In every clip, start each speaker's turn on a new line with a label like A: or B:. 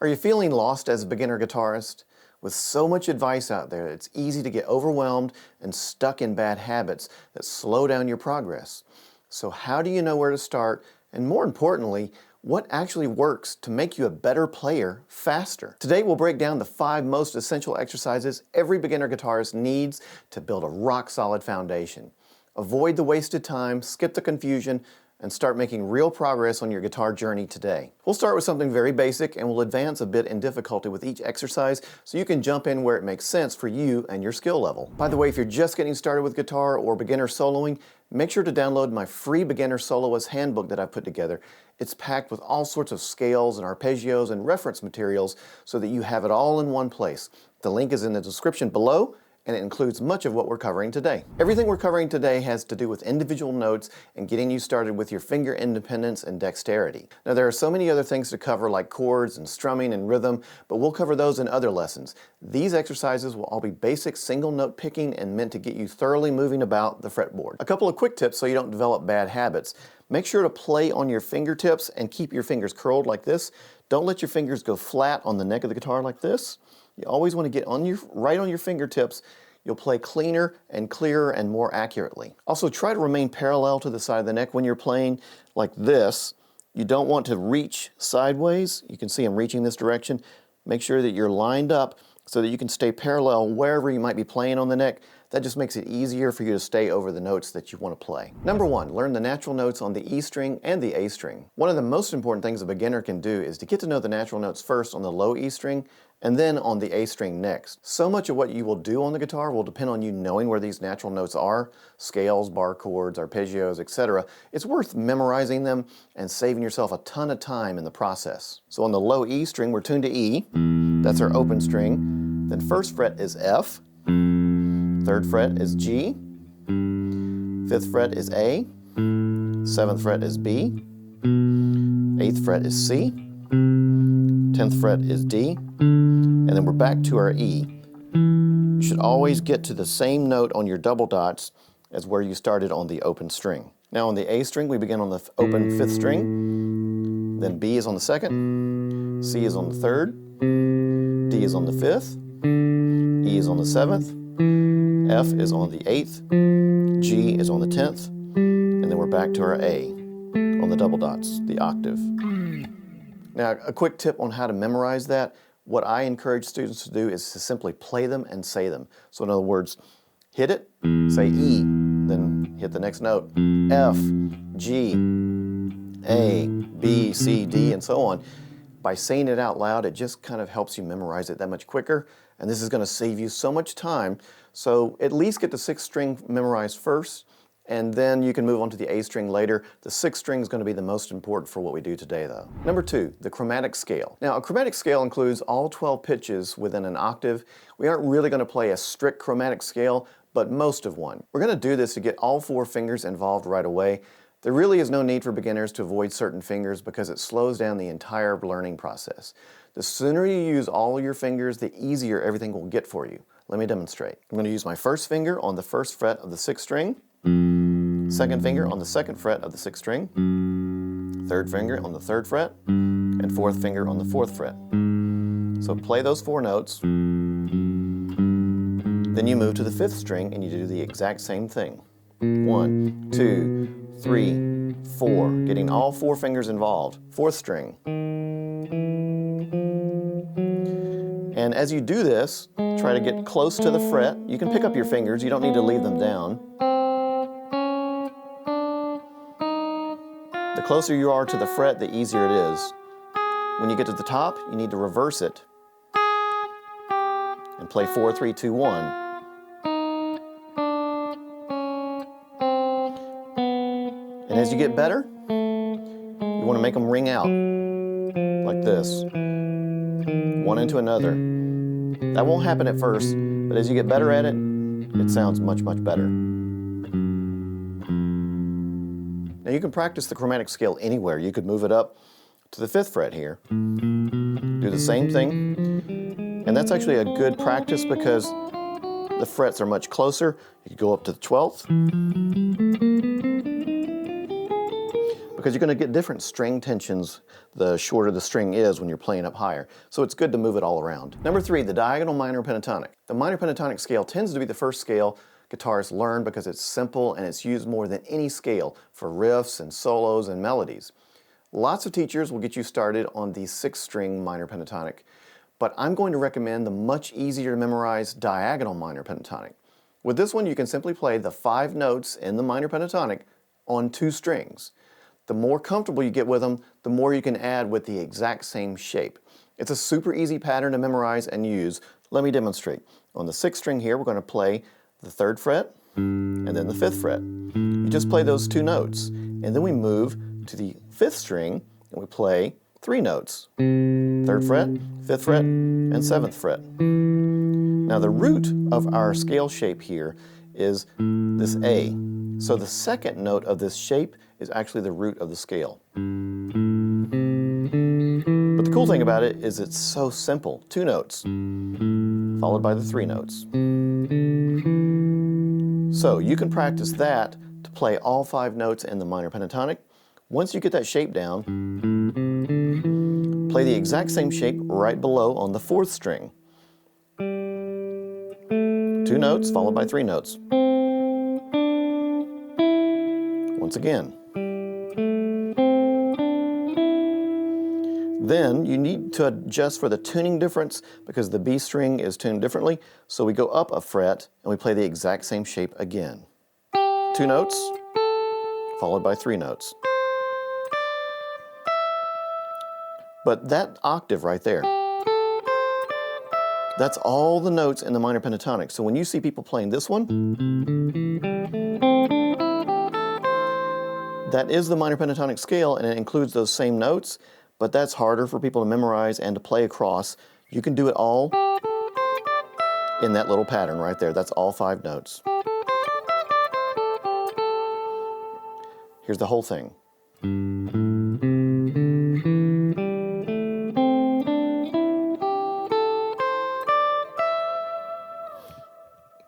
A: Are you feeling lost as a beginner guitarist? With so much advice out there, it's easy to get overwhelmed and stuck in bad habits that slow down your progress. So how do you know where to start? And more importantly, what actually works to make you a better player faster? Today we'll break down the 5 most essential exercises every beginner guitarist needs to build a rock-solid foundation. Avoid the wasted time, skip the confusion, and start making real progress on your guitar journey today. We'll start with something very basic and we'll advance a bit in difficulty with each exercise so you can jump in where it makes sense for you and your skill level. By the way, if you're just getting started with guitar or beginner soloing, make sure to download my free beginner soloist handbook that I've put together. It's packed with all sorts of scales and arpeggios and reference materials so that you have it all in one place. The link is in the description below, and it includes much of what we're covering today. Everything we're covering today has to do with individual notes and getting you started with your finger independence and dexterity. Now there are so many other things to cover like chords and strumming and rhythm, but we'll cover those in other lessons. These exercises will all be basic single note picking and meant to get you thoroughly moving about the fretboard. A couple of quick tips so you don't develop bad habits. Make sure to play on your fingertips and keep your fingers curled like this. Don't let your fingers go flat on the neck of the guitar like this. You always want to get right on your fingertips. You'll play cleaner and clearer and more accurately. Also, try to remain parallel to the side of the neck when you're playing like this. You don't want to reach sideways. You can see I'm reaching this direction. Make sure that you're lined up so that you can stay parallel wherever you might be playing on the neck. That just makes it easier for you to stay over the notes that you want to play. Number 1, learn the natural notes on the E string and the A string. One of the most important things a beginner can do is to get to know the natural notes first on the low E string and then on the A string next. So much of what you will do on the guitar will depend on you knowing where these natural notes are, scales, bar chords, arpeggios, etc. It's worth memorizing them and saving yourself a ton of time in the process. So on the low E string, we're tuned to E. That's our open string. Then first fret is F. 3rd fret is G, 5th fret is A, 7th fret is B, 8th fret is C, 10th fret is D, and then we're back to our E. You should always get to the same note on your double dots as where you started on the open string. Now on the A string, we begin on the open 5th string, then B is on the 2nd, C is on the 3rd, D is on the 5th, E is on the 7th, F is on the 8th, G is on the 10th, and then we're back to our A on the double dots, the octave. Now, a quick tip on how to memorize that. What I encourage students to do is to simply play them and say them. So in other words, hit it, say E, then hit the next note, F, G, A, B, C, D, and so on. By saying it out loud, it just kind of helps you memorize it that much quicker, and this is going to save you so much time. So at least get the 6th string memorized first, and then you can move on to the A string later. The 6th string is going to be the most important for what we do today though. Number 2, the chromatic scale. Now a chromatic scale includes all 12 pitches within an octave. We aren't really going to play a strict chromatic scale, but most of one. We're going to do this to get all 4 fingers involved right away. There really is no need for beginners to avoid certain fingers because it slows down the entire learning process. The sooner you use all your fingers, the easier everything will get for you. Let me demonstrate. I'm going to use my 1st finger on the 1st fret of the 6th string, 2nd finger on the 2nd fret of the 6th string, 3rd finger on the 3rd fret, and 4th finger on the 4th fret. So play those 4 notes. Then you move to the 5th string and you do the exact same thing. 1, 2, 3, 4, getting all 4 fingers involved. 4th string. And as you do this, try to get close to the fret. You can pick up your fingers, you don't need to leave them down. The closer you are to the fret, the easier it is. When you get to the top, you need to reverse it and play 4, 3, 2, 1. And as you get better, you want to make them ring out like this, one into another. That won't happen at first, but as you get better at it, it sounds much, much better. Now you can practice the chromatic scale anywhere. You could move it up to the 5th fret here. Do the same thing. And that's actually a good practice because the frets are much closer. You could go up to the 12th. because you're going to get different string tensions the shorter the string is when you're playing up higher. So it's good to move it all around. Number 3, the diagonal minor pentatonic. The minor pentatonic scale tends to be the first scale guitarists learn because it's simple and it's used more than any scale for riffs and solos and melodies. Lots of teachers will get you started on the 6-string minor pentatonic, but I'm going to recommend the much easier to memorize diagonal minor pentatonic. With this one, you can simply play the 5 notes in the minor pentatonic on 2 strings. The more comfortable you get with them, the more you can add with the exact same shape. It's a super easy pattern to memorize and use. Let me demonstrate. On the 6th string here, we're going to play the 3rd fret and then the 5th fret. You just play those 2 notes, and then we move to the 5th string and we play 3 notes. 3rd fret, 5th fret, and 7th fret. Now the root of our scale shape here is this A. So the 2nd note of this shape is actually the root of the scale. But the cool thing about it is it's so simple. 2 notes, followed by the 3 notes. So you can practice that to play all 5 notes in the minor pentatonic. Once you get that shape down, play the exact same shape right below on the 4th string. 2 notes followed by 3 notes. Once again. Then you need to adjust for the tuning difference because the B string is tuned differently. So we go up a fret and we play the exact same shape again. 2 notes followed by 3 notes. But that octave right there, that's all the notes in the minor pentatonic. So when you see people playing this one, that is the minor pentatonic scale and it includes those same notes, but that's harder for people to memorize and to play across. You can do it all in that little pattern right there. That's all 5 notes. Here's the whole thing.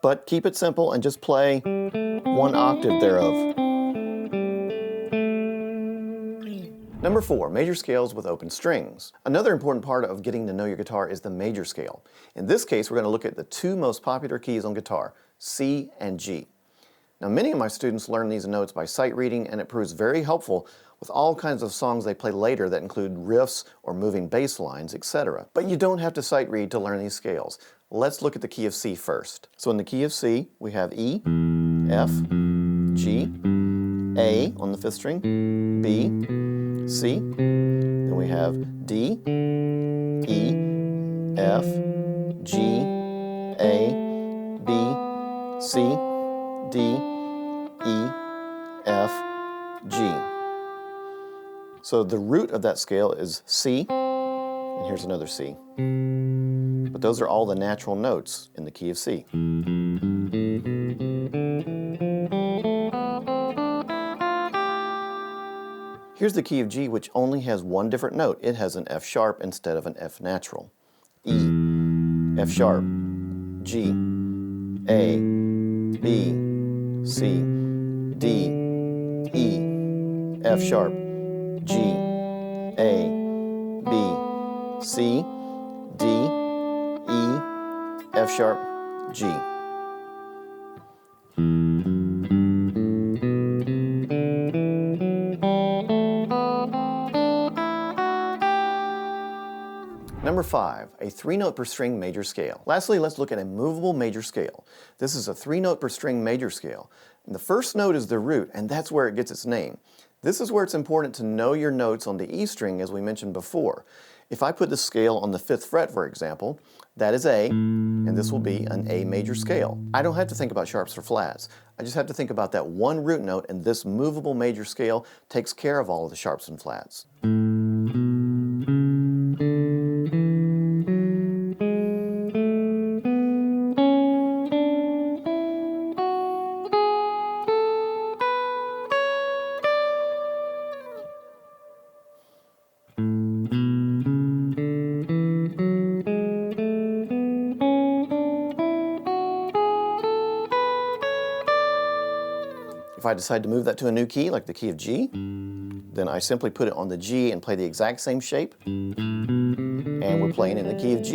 A: But keep it simple and just play 1 octave thereof. Number 4, major scales with open strings. Another important part of getting to know your guitar is the major scale. In this case, we're going to look at the 2 most popular keys on guitar, C and G. Now, many of my students learn these notes by sight reading, and it proves very helpful with all kinds of songs they play later that include riffs or moving bass lines, etc. But you don't have to sight read to learn these scales. Let's look at the key of C first. So in the key of C, we have E, F, G, A on the 5th string, B, C, then we have D, E, F, G, A, B, C, D, E, F, G. So the root of that scale is C, and here's another C. But those are all the natural notes in the key of C. Here's the key of G, which only has 1 different note. It has an F sharp instead of an F natural. E, F sharp, G, A, B, C, D, E, F sharp, G, A, B, C, D, E, F sharp, G. Number 5, a 3-note per string major scale. Lastly, let's look at a movable major scale. This is a 3-note per string major scale. And the first note is the root, and that's where it gets its name. This is where it's important to know your notes on the E string, as we mentioned before. If I put the scale on the 5th fret, for example, that is A, and this will be an A major scale. I don't have to think about sharps or flats. I just have to think about that one root note, and this movable major scale takes care of all of the sharps and flats. If I decide to move that to a new key, like the key of G, Then I simply put it on the G and play the exact same shape, and we're playing in the key of G.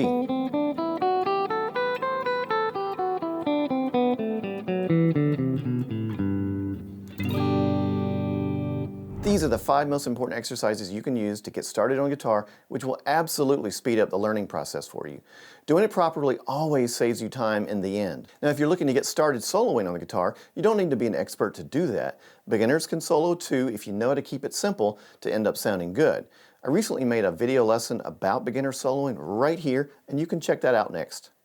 A: These are the 5 most important exercises you can use to get started on guitar, which will absolutely speed up the learning process for you. Doing it properly always saves you time in the end. Now, if you're looking to get started soloing on the guitar, you don't need to be an expert to do that. Beginners can solo too if you know how to keep it simple to end up sounding good. I recently made a video lesson about beginner soloing right here, and you can check that out next.